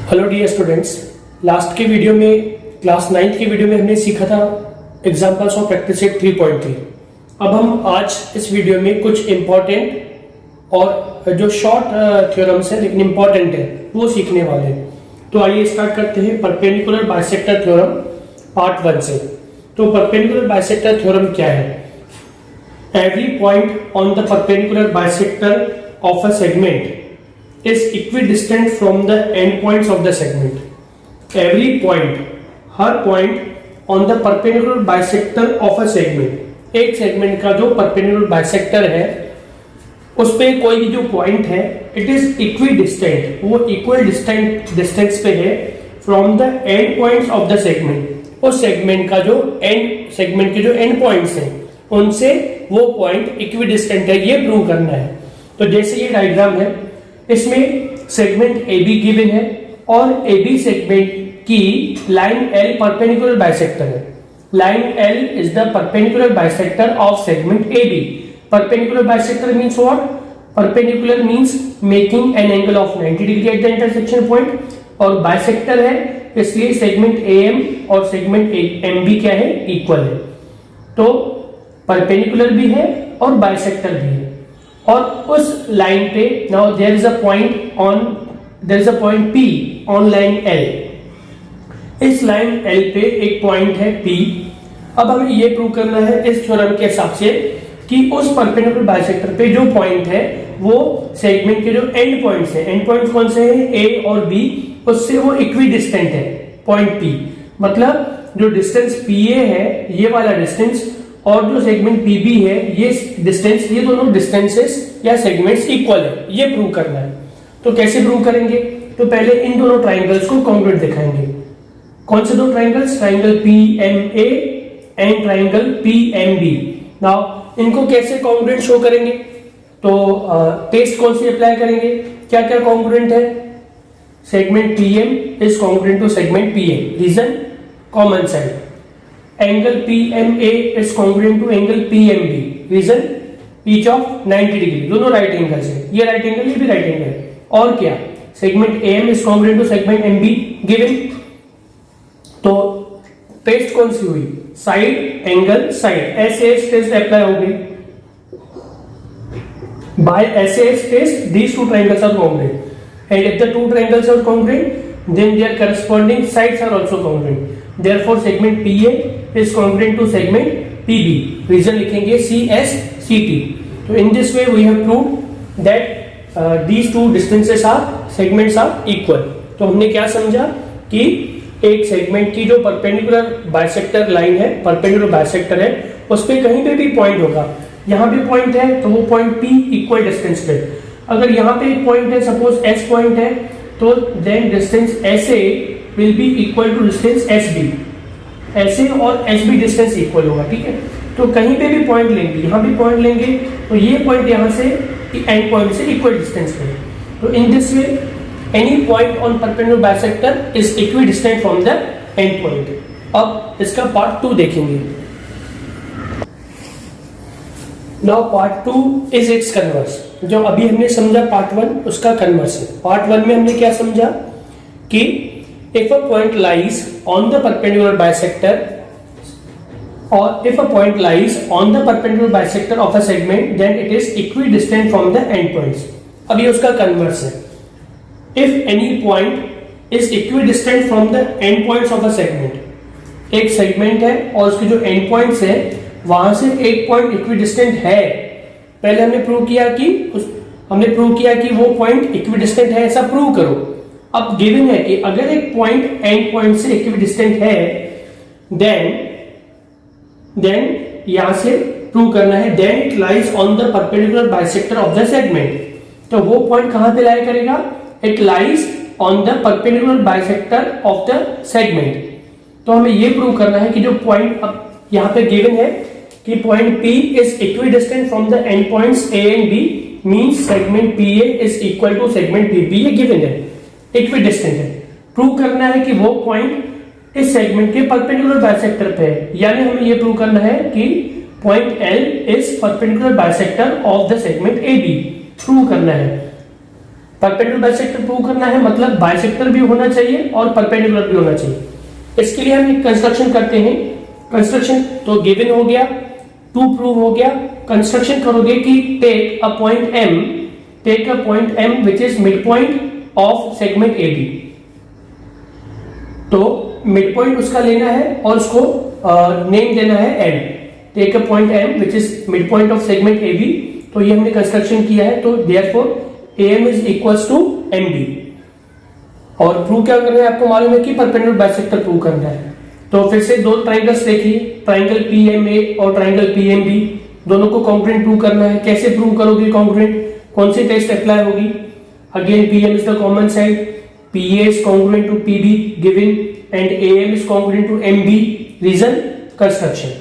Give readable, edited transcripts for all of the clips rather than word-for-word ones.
Hello dear students, last के video में class 9 के वीडियो में हमने सीखा था एग्जांपल्स ऑफ प्रैक्टिस सेट 3.3। अब हम आज इस वीडियो में कुछ इंपॉर्टेंट और जो शॉर्ट थ्योरम्स है लेकिन इंपॉर्टेंट है वो सीखने वाले हैं। तो आइए स्टार्ट करते हैं परपेंडिकुलर बाइसेक्टर थ्योरम पार्ट 1 से। तो परपेंडिकुलर बाइसेक्टर थ्योरम क्या है? Every point on the perpendicular bisector of a segment is equidistant from the endpoints of the segment. Every point, her point on the perpendicular bisector of a segment, एक segment का जो perpendicular bisector है उस पे कोई भी जो point है it is equidistant, वो equal distance पे है from the endpoints of the segment. उस segment का जो segment के जो end points हैं उनसे वो point equidistant है, ये prove करना है। तो जैसे ये डायग्राम है, इसमें सेगमेंट AB गिवन है और AB सेगमेंट की लाइन L परपेंडिकुलर बाइसेक्टर है। Line L is the perpendicular bisector of segment AB। Perpendicular bisector means what? Perpendicular means making an angle of 90 degree at the intersection point, और bisector है इसलिए segment AM और segment MB क्या है? Equal है। तो perpendicular भी है और बाइसेक्टर भी है। और उस लाइन पे now there is a point P on line L। इस लाइन L पे एक पॉइंट है P। अब हमें ये प्रूव करना है इस थ्योरम के हिसाब से कि उस परपेंडिकुलर बाइसेक्टर पे जो पॉइंट है वो सेगमेंट के जो एंड पॉइंट्स हैं, एंड पॉइंट्स कौन से हैं? A और B, उससे वो इक्विडिस्टेंट है पॉइंट P। मतलब जो डिस्टेंस PA है ये वाला डिस्टेंस और जो सेगमेंट PB है ये डिस्टेंस, ये दोनों डिस्टेंसेस या सेगमेंट्स इक्वल है, ये प्रूव करना है। तो कैसे प्रूव करेंगे? तो पहले इन दोनों ट्राइंगल्स को कॉन्ग्रुएंट दिखाएंगे। कौन से दो triangles? Triangle PMA and triangle PMB। Now इनको कैसे कॉन्ग्रुएंट शो करेंगे? तो टेस्ट कौन सी अप्लाई करेंगे? क्या क्या कॉन्ग्रुएंट है? Segment PM is congruent to segment PA। Reason? Common side. Angle PMA is congruent to angle PMB। Reason? Each of 90 degree, दोनों राइट एंगल्स है। ये राइट एंगल, ये भी राइट एंगल है। और क्या? Segment AM is congruent to segment MB given. तो test कौन सी हुई? Side angle side. SAS test apply होगी। By SAS test these two triangles are congruent, and if the two triangles are congruent then their corresponding sides are also congruent. Therefore segment PA is congruent to segment PB. Reason लिखेंगे CSCT. So in this way we have proved that these two distances are segments are equal. तो हमने क्या समझा कि एक segment की जो perpendicular bisector line है, परपेंडिकुलर बाइसेक्टर है, उस पे कहीं पे भी पॉइंट होगा। यहाँ पे पॉइंट है तो वो पॉइंट P इक्वल डिस्टेंस पे। अगर यहाँ पे एक पॉइंट है, सपोज S पॉइंट है, तो then distance SA will be equal to distance SB। SA और SB डिस्टेंस इक्वल होगा, ठीक है। तो कहीं पे भी पॉइंट लेंगे, यहाँ भी पॉइंट लेंगे तो ये पॉइंट यहाँ से एंड पॉइंट से इक्वल डिस्टेंस पे। तो in this way any point on perpendicular bisector is equidistant from the and point. अब इसका पार्ट 2 देखेंगे। Now part 2 is it's converse. जो अभी हमने समझा पार्ट 1 उसका कन्वर्स है। पार्ट 1 में हमने क्या समझा कि if a point lies on the perpendicular bisector or if a point lies on the perpendicular bisector of a segment then it is equidistant from the endpoints। अब ये उसका कन्वर्स है। if any point is equidistant from the endpoints of a segment, एक segment है और उसके जो and points है वहां से एक पॉइंट इक्विडिस्टेंट है। पहले हमने प्रूव किया कि वो पॉइंट इक्विडिस्टेंट है, ऐसा प्रूव करो। अब गिवन है कि अगर एक पॉइंट एंड पॉइंट से इक्विडिस्टेंट है देन यहां से प्रूव करना है then it lies on the perpendicular bisector of the segment. तो वो पॉइंट कहां पे लाई करेगा? It lies on the perpendicular bisector of the segment. तो हमें ये प्रूव करना है कि जो पॉइंट अब यहां पे गिवन है कि point P is equidistant from the end points A and B, means segment PA is equal to segment PB। ये गिवन है, इक्विडिस्टेंट है। प्रूव करना है कि वो पॉइंट इस सेगमेंट के परपेंडिकुलर बाइसेक्टर पे है, यानी हमें ये प्रूव करना है कि point L is perpendicular bisector of the segment AB। Prove करना है। परपेंडिकुलर बाइसेक्टर प्रूव करना है मतलब बाइसेक्टर भी होना चाहिए और परपेंडिकुलर भी होना चाहिए। इसके लिए हम एक कंस्ट्रक्शन करते हैं। कंस्ट्रक्शन तो गिवन हो गया, टू प्रूव हो गया। कंस्ट्रक्शन करोगे कि take a point M which is mid point of segment AB। तो मिड पॉइंट उसका लेना है और उसको नेम देना है M। Take a point M which is mid point of segment AB। तो ये हमने कंस्ट्रक्शन किया है, तो therefore AM is equals to MB। और प्रूव क्या करना है, आपको मालूम है कि परपेंडिकुलर बाइसेक्टर प्रूव करना है। तो फिर से दो ट्राइंगल्स देखिए, ट्राइंगल PMA और ट्राइंगल PMB, दोनों को कॉन्ग्रुएंट प्रूव करना है। कैसे प्रूव करोगे कॉन्ग्रुएंट, कौन सी टेस्ट अप्लाई होगी? Again PM is the common side, PA is congruent to PB given and AM is congruent to MB. Reason, construction.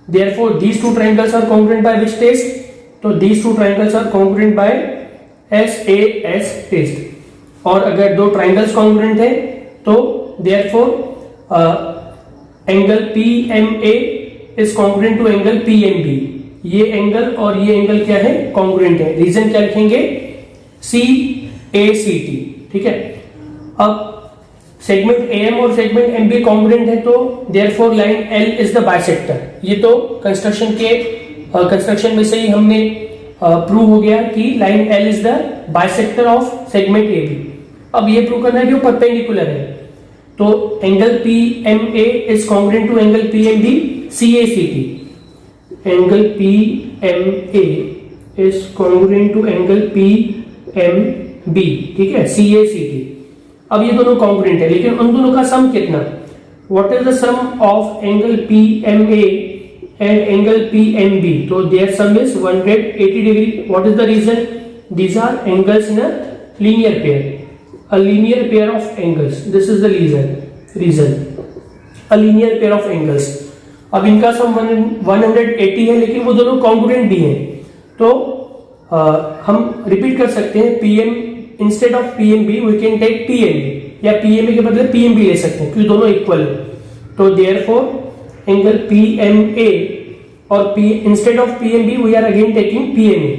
Therefore these two triangles are congruent by which test? तो these two triangles are congruent by SAS test. और अगर दो triangles congruent है तो therefore angle PMA is congruent to angle PMB. ये angle और ये angle क्या है, congruent है। रीजन क्या लिखेंगे, CACT। ठीक है, अब सेगमेंट AM और सेगमेंट MB कॉन्ग्रुएंट है, तो therefore line L is the bisector. ये तो कंस्ट्रक्शन में से ही हमने प्रूव हो गया कि line L is the bisector of segment AB। अब ये प्रूव करना है कि वो परपेंडिकुलर है, तो angle PMA is congruent to angle PMB, CACT। Angle PMA is congruent to angle PMB, ठीक है, CACT। अब ये दोनों कॉन्ग्रुएंट है, लेकिन उन दोनों का सम कितना? What is the sum of angle PMA and angle PMB? तो their sum is 180 degree. What is the reason? These are angles in a linear pair, a linear pair of angles. This is the reason, a linear pair of angles. अब इनका सम 180 है, लेकिन वो दोनों congruent भी हैं, तो हम रिपीट कर सकते हैं। PM instead of PMB we can take PMA, या PMA के बदले PMB ले सकते हैं क्योंकि दोनों इक्वल है। तो देयरफॉर एंगल PMA और instead of PMB we are again taking PMA।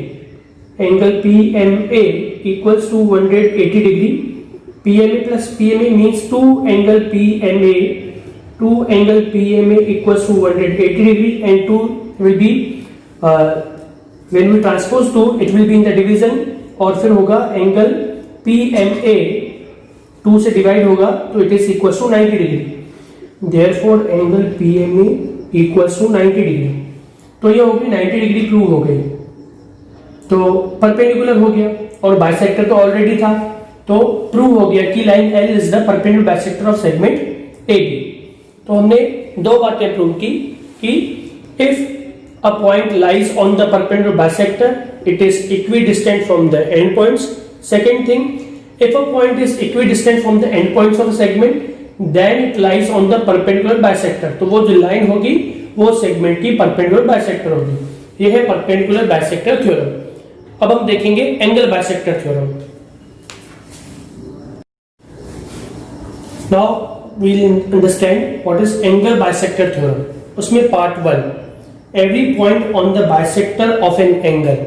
Angle PMA equals to 180 degree. PMA plus PMA means 2 angle PMA, 2 angle PMA equals to 180 degree and 2 will be when we transpose 2 it will be in the division, और फिर होगा angle PMA 2 से divide होगा तो it is equal to 90 degree. Therefore angle PMA equal to 90 degree. तो ये होगी 90 degree prove हो गई, तो परपेंडिकुलर हो गया और बाइसेक्टर तो ऑलरेडी था, तो प्रूव हो गया कि line L is the perpendicular bisector of segment AB। तो हमने दो बातें प्रूव की कि if a point lies on the perpendicular bisector, it is equidistant from the endpoints. Second thing, if a point is equidistant from the endpoints of a segment, then it lies on the perpendicular bisector. तो वो जो line होगी वो segment की perpendicular bisector होगी। ये है perpendicular bisector theorem. अब हम देखेंगे angle bisector theorem. Now we'll understand what is angle bisector theorem. उसमें part 1, every point on the bisector of an angle,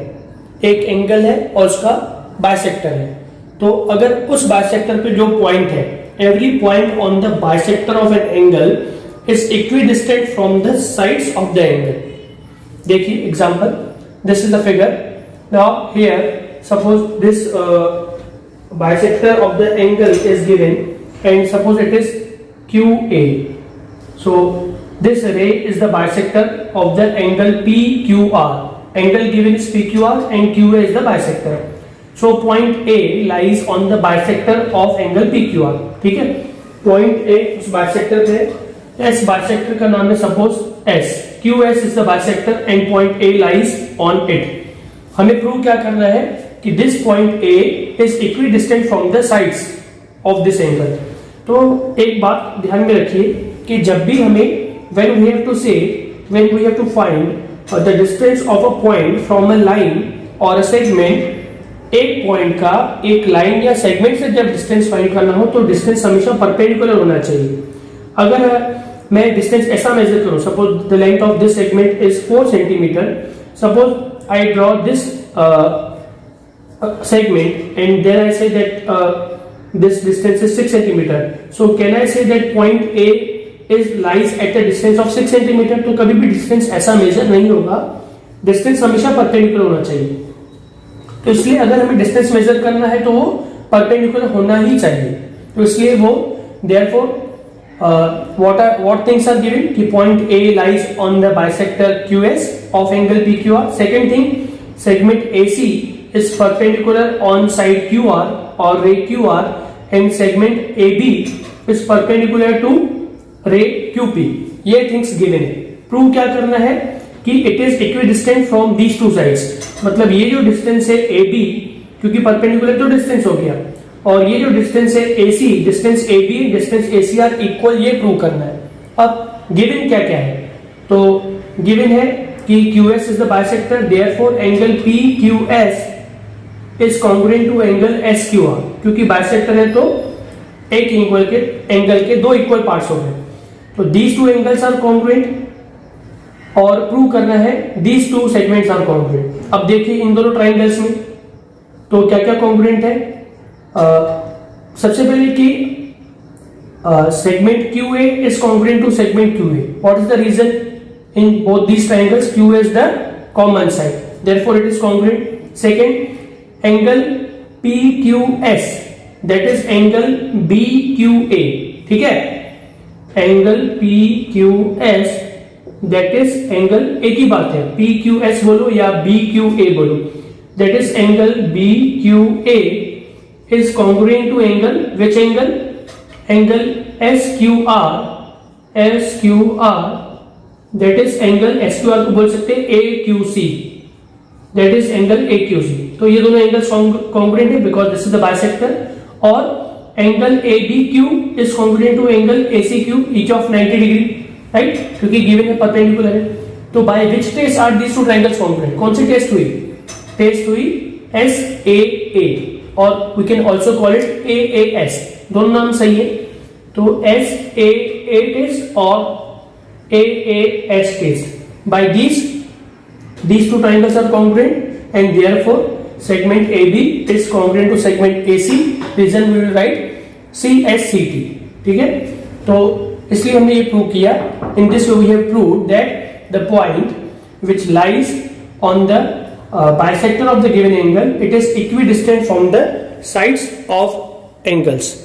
एक एंगल है और उसका बाइसेक्टर है, तो अगर उस बाइसेक्टर पे जो पॉइंट है, every point on the bisector of an angle is equidistant from the sides of the angle. देखिए example, this is the figure. Now here suppose this bisector of the angle is given and suppose it is QA. So this ray is the bisector of the angle PQR. Angle given is PQR and QA is the bisector. So point A lies on the bisector of angle PQR. ठीक है, point A उस bisector पे, S bisector का नाम है suppose S. QS is the bisector and point A lies on it. हमें prove क्या करना है कि this point A is equidistant from the sides of this angle. तो एक बात ध्यान में रखिए कि जब भी हमें when we have to find the distance of a point from a line or a segment, एक पॉइंट का एक लाइन या सेगमेंट से जब डिस्टेंस फाइंड करना हो तो डिस्टेंस हमेशा परपेंडिकुलर होना चाहिए। अगर मैं डिस्टेंस ऐसा मेजर करूं, suppose the length of this segment is 4 centimetre, suppose I draw this segment and then I say that this distance is 6 centimeter. So can I say that point A is lies at a distance of 6 centimeter? तो कभी भी distance ऐसा major नहीं होगा, distance हमेशा perpendicular होना चाहिए. तो इसलिए अगर हमें distance मेजर करना है तो वो परपेंडिकुलर होना ही चाहिए. तो इसलिए वो therefore what things are given कि point A lies on the bisector QS of angle PQR. Second thing, segment AC is perpendicular on side QR or ray QR and segment AB is perpendicular to ray QP. ये things given है. Prove क्या करना है कि it is equidistant from these two sides. मतलब ये जो distance है AB, क्योंकि perpendicular तो distance हो गया, और ये जो distance है AC, distance AB, distance AC are equal, ये प्रूव करना है. अब given क्या क्या है? तो given है कि QS is the bisector, therefore angle PQS is congruent to angle SQR. क्योंकि बाइसेक्टर है तो एक इक्वल के एंगल के दो इक्वल पार्ट्स हो गए. तो these two angles are congruent और प्रूव करना है these two segments are congruent. अब देखिए इन दोनों ट्राइंगल्स में तो क्या क्या कॉन्ग्रुएंट है. सबसे पहले कि segment QA is congruent to segment QA. What is the reason? In both these triangles, QA is the common side, therefore it is congruent. Second, angle PQS, that is angle BQA. ठीक है, angle PQS that is angle, एक ही बात है, PQS बोलो या BQA बोलो, that is angle BQA is congruent to angle, which angle? Angle SQR, that is angle SQR को बोल सकते हैं AQC, that is angle AQC. तो ये दोनों एंगल्स कॉन्ग्रुएंट है because this is the bisector. और angle ABQ is congruent to angle ACQ each of 90 degree, right, क्योंकि गिवन है परपेंडिकुलर है. तो by which test are these two triangles congruent? कौन सी टेस्ट हुई? टेस्ट हुई SAA और we can also call it AAS. दोनों नाम सही है. तो SAA टेस्ट और AAS test. By these two triangles are congruent and therefore segment AB is congruent to segment AC. Reason we will write CSCT. ठीक है, तो इसलिए हमने ये प्रूव किया. In this way we have proved that the point which lies on the bisector of the given angle, it is equidistant from the sides of angles.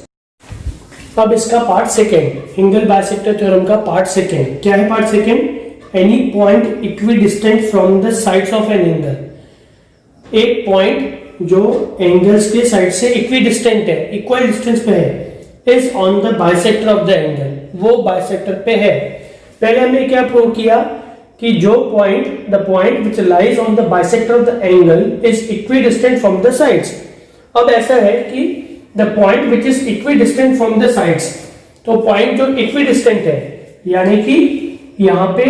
अब इसका part second, angle bisector theorem का part second क्या है? Part second, any point equidistant from the sides of an angle. एक point जो angles के side से equidistant है, इक्वल डिस्टेंस पे है, is on the bisector of the angle, वो बाइसेक्टर पे है. पहले हमने क्या प्रूव किया कि जो point, the point which lies on the bisector of the angle is equidistant from the sides. अब ऐसा है कि the point which is equidistant from the sides, तो पॉइंट जो इक्विडिस्टेंट है, यानी कि यहां पे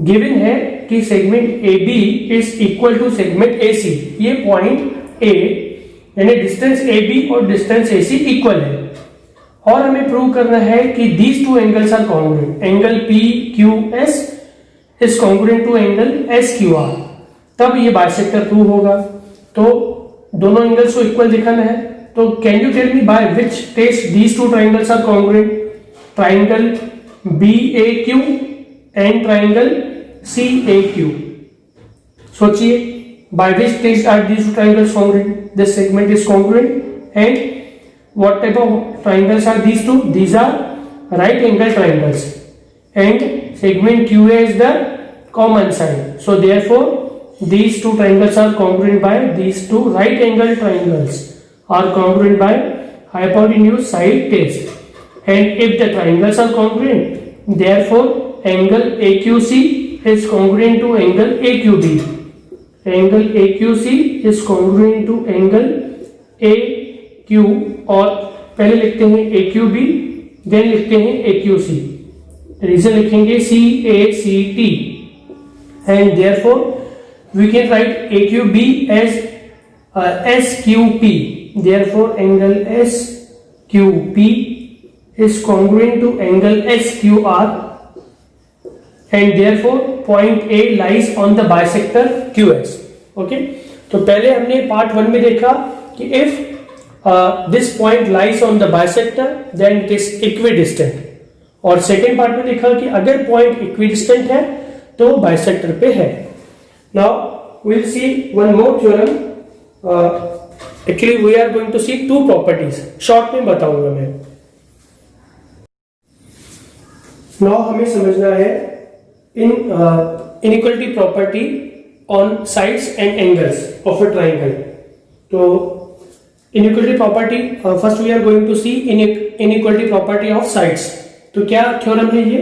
गिवन है कि segment AB is equal to segment AC. ये पॉइंट A यानी डिस्टेंस AB और डिस्टेंस AC इक्वल है. और हमें प्रूव करना है कि these two angles are congruent. Angle PQS is congruent to angle SQR. तब ये बाइसेक्टर प्रूव होगा. तो दोनों एंगल्स को इक्वल दिखाना है. तो can you tell me by which test these two triangles are congruent? Triangle BAQ and triangle CAQ. सोचिए, by which test are these two triangles congruent? This segment is congruent and what type of triangles are these two? These are right angle triangles and segment QA is the common side. So therefore these two triangles are congruent by these two right angle triangles are congruent by hypotenuse side test. And if the triangles are congruent, therefore angle AQC is congruent to angle AQB. Angle AQC is congruent to angle AQ, और पहले लिखते हैं AQB, then लिखते हैं AQC. Reason लिखेंगे CACT, and therefore we can write AQB as SQP. Therefore angle SQP is congruent to angle SQR and therefore point A lies on the bisector QS. Okay, तो पहले हमने part 1 में देखा कि if this point lies on the bisector then it is equidistant, और second part में देखा कि अगर पॉइंट इक्विडिस्टेंट है तो बाइसेक्टर पे है। Now we will see one more theorem. Actually we are going to see two properties, short में बताऊंगा मैं। नाउ हमें समझना है इन inequality property on sides and angles of a triangle. तो inequality property first we are going to see inequality property of sides. तो क्या थ्योरम है ये?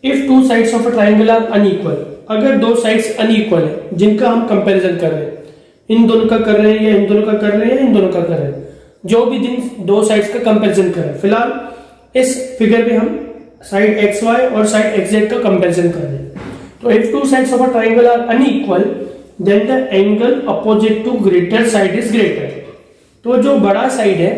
If two sides of a triangle are unequal, अगर दो साइड्स अनइक्वल है जिनका हम कंपैरिजन कर रहे हैं, इन दोनों का कर रहे हैं या इन दोनों का कर रहे हैं या इन दोनों का कर रहे हैं, जो भी दिन दो साइड्स का कंपैरिजन कर रहे हैं, फिलहाल इस फिगर में हम साइड एक्स वाई और साइड एक्स जेड का कंपैरिजन कर रहे हैं। तो if two sides of a triangle are unequal then the angle opposite to greater side is greater. तो जो बड़ा साइड है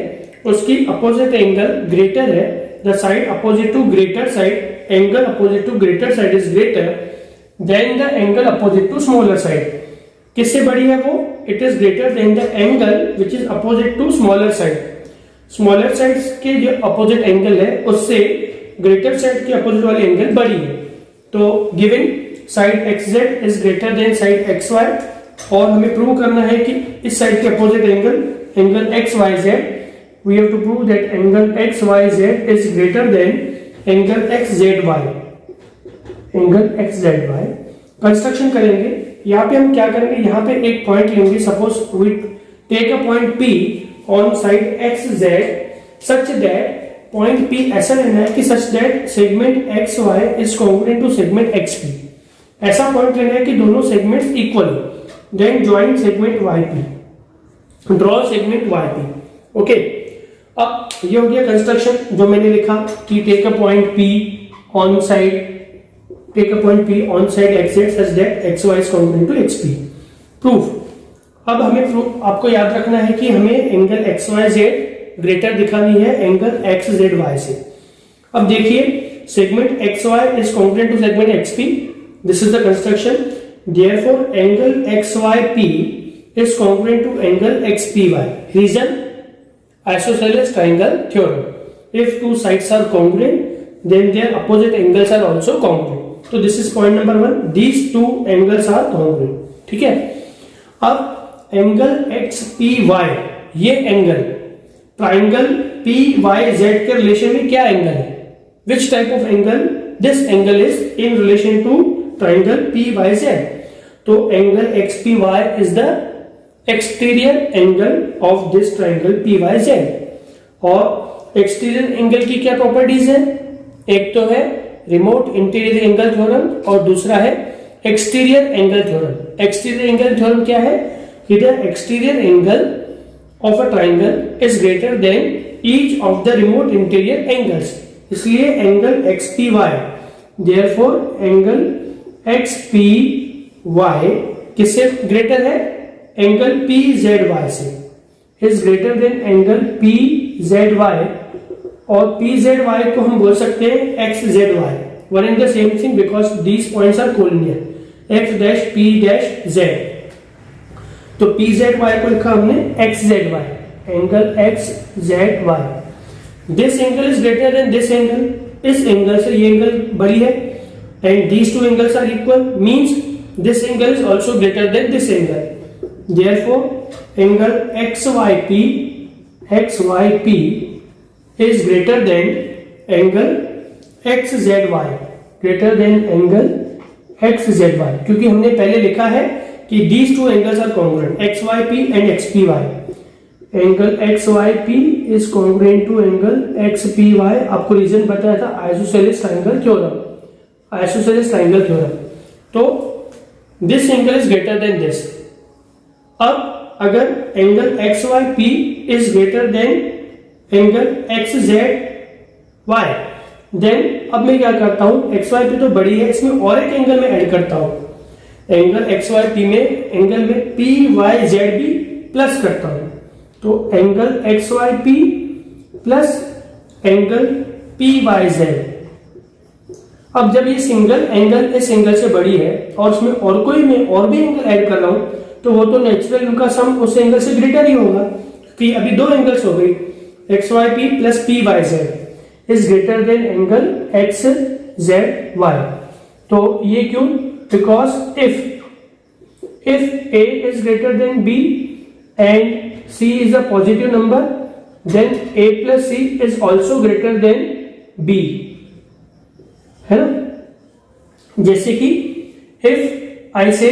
उसकी अपोजिट एंगल ग्रेटर है, the side opposite to greater side, angle opposite to greater side is greater than the angle opposite to smaller side. किससे बड़ी है वो? It is greater than the angle which is opposite to smaller side. Smaller side के जो opposite angle है उससे greater side की opposite वाली एंगल बड़ी है। तो given side x z is greater than side x y, और हमें प्रूव करना है कि इस साइड के opposite angle x Y z, we have to prove that angle xyz is greater than angle xzy। angle xzy construction करेंगे। यहाँ पे हम क्या करेंगे, यहाँ पे एक पॉइंट लेंगे, suppose we take a point P on side xz such that point P ऐसा लेना है कि such that segment xy is congruent to segment xp। ऐसा पॉइंट लेना है कि दोनों सेगमेंट्स इक्वल हो, then join segment yp, draw segment yp। Okay, अब ये हो गया कंस्ट्रक्शन जो मैंने लिखा कि take a point P on side xz such that xy is congruent to xp। Proof. अब हमें प्रूफ आपको याद रखना है कि हमें एंगल xyz ग्रेटर दिखानी है एंगल xzy से। अब देखिए segment xy is congruent to segment xp, this is the construction, therefore angle xyp is congruent to angle xpy। reason isosceles triangle theorem, if two sides are congruent then their opposite angles are also congruent। तो this is point number 1, these two angles are congruent। ठीक है, अब angle XPY, ये angle triangle PYZ के relation में क्या angle है? Which type of angle? This angle is in relation to triangle PYZ। तो angle XPY is the exterior angle of this triangle PYZ। और एक्सटीरियर एंगल की क्या properties है? एक तो है रिमोट इंटीरियर एंगल थ्योरम और दूसरा है exterior angle theorem. Exterior angle theorem क्या है? कि the exterior angle of a triangle is greater than each of the remote interior angles, इसलिए angle XPY, therefore angle XPY किससे ग्रेटर है? Angle PZY से, is greater than angle PZY, और PZY को हम बोल सकते हैं XZY, one and the same thing because these points are collinear, X dash P dash Z। तो PZY को लिखा हमने XZY, angle XZY। This angle is greater than this angle, इस एंगल से ये एंगल बड़ी है, and these two angles are equal, means this angle is also greater than this angle, therefore angle XYP is greater than angle XZY, greater than angle XZY, क्योंकि हमने पहले लिखा है कि these two angles are congruent, XYP and XPY। Angle XYP is congruent to angle XPY, आपको reason बताया था isosceles triangle theorem, isosceles triangle theorem. तो this angle is greater than this. अब अगर angle XYP is greater than angle XZY, then अब मैं क्या करता हूं, XYP तो बड़ी है, इसमें और एक एंगल में ऐड करता हूं, एंगल XYP में एंगल में PYZ भी प्लस करता हूं, तो angle XYP plus angle PYZ। अब जब ये सिंगल एंगल इस एंगल से बड़ी है और उसमें और कोई मैं और भी एंगल ऐड कर रहा हूं, तो वो तो नेचुरल उनका सम उस एंगल से ग्रेटर ही होगा, कि अभी दो एंगल्स हो गई, x Y P plus P Y Z is greater than angle x Z y. तो ये क्यों? Because if a is greater than b and c is a positive number, then a plus c is also greater than b, है ना। जैसे कि if I से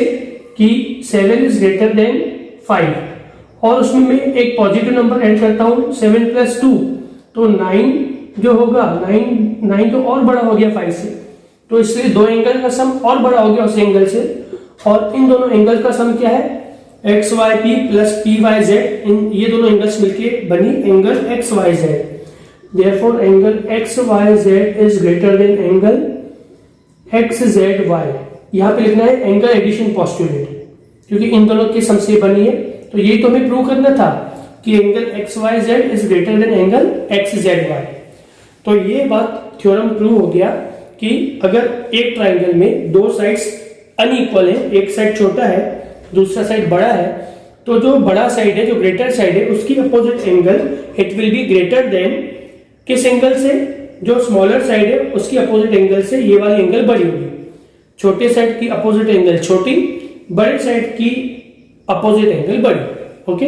कि 7 is greater then 5 और उसमें मैं एक पॉजिटिव नंबर ऐड करता हूं 7 प्लस 2, तो 9 जो होगा 9 तो और बड़ा हो गया 5 से, तो इसलिए दो एंगल का सम और बड़ा हो गया उस एंगल से, और इन दोनों एंगल का सम क्या है? X Y P plus P Y Z, इन ये दोनों एंगल्स मिलके बनी angle x Y Z. Therefore angle x Y Z is greater than angle x Z Y. यहां पे लिखना है एंगल एडिशन पोस्टुलेट, क्योंकि इन दोनों के सम से बनी है। तो ये तो हमें प्रूव करना था कि angle x Y Z is greater than angle x Z y. तो ये बात थ्योरम प्रूव हो गया कि अगर एक ट्राइंगल में दो साइड्स अनइक्वल है, एक साइड छोटा है दूसरा साइड बड़ा है, तो जो बड़ा साइड है, जो ग्रेटर साइड है, उसकी opposite angle it will be greater than किस एंगल से? जो स्मॉलर साइड है उसकी अपोजिट एंगल से ये वाली एंगल बड़ी होगी। छोटे साइड की अपोजिट एंगल छोटी, बड़े साइड की अपोजिट एंगल बड़ी। ओके।